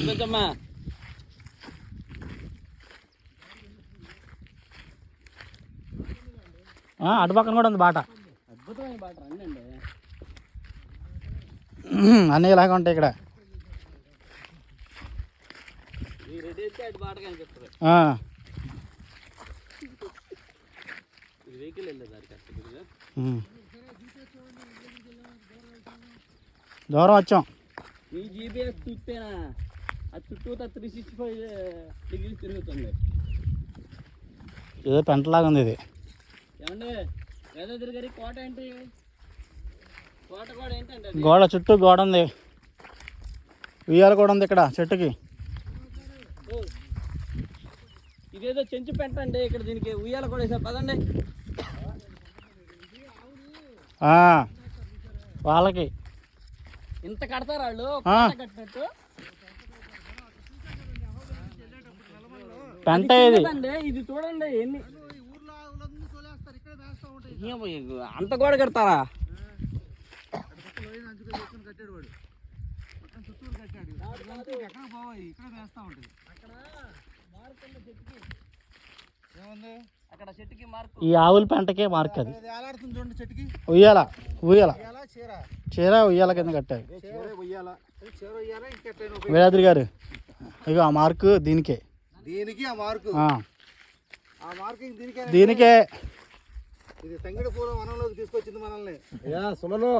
కొంచెమ్మా అటు పక్కన కూడా ఉంది బాట. అద్భుతమైన బాట రండి అండి. అన్నీ ఇలాగే ఉంటాయి ఇక్కడ. ఈ రెడీ అయితే అటు బాట కనిపిస్తుంది. ఇది వెహికల్ వెళ్ళేది దానికి అసలు దూరం వచ్చాం. ఈ జీపీఎస్ చూస్తేనా అది చుట్టూ 365 డిగ్రీస్ తిరుగుతుంది. ఏదో పెంటలాగా ఉంది ఇది. ఏమండి వేదాద్రి గారి కోట ఏంటి? కోట కూడా ఏంటంటే గోడ చుట్టూ గోడ ఉంది. ఉయ్యాల కూడా ఉంది ఇక్కడ చెట్టుకి. ఇదేదో చెంచు పెట్టండి ఇక్కడ. దీనికి ఉయ్యాల కూడా వేసారు పదండి. వాళ్ళకి ఇంత కడతారు వాళ్ళు కట్టినట్టు. పెంట ఇది చూడండి ఎన్ని అంత కూడా కడతారా? ఈ ఆవుల పెంటకే మార్క్ అది. ఉయ్యాల ఉయ్యాల చీర ఉయ్యాల కింద కట్టారు వేదాద్రి గారు. ఇక ఆ మార్కు దీనికే దీనికే ఇది తంగిడి పూల వనంలోకి తీసుకొచ్చింది మనల్ని. సుమను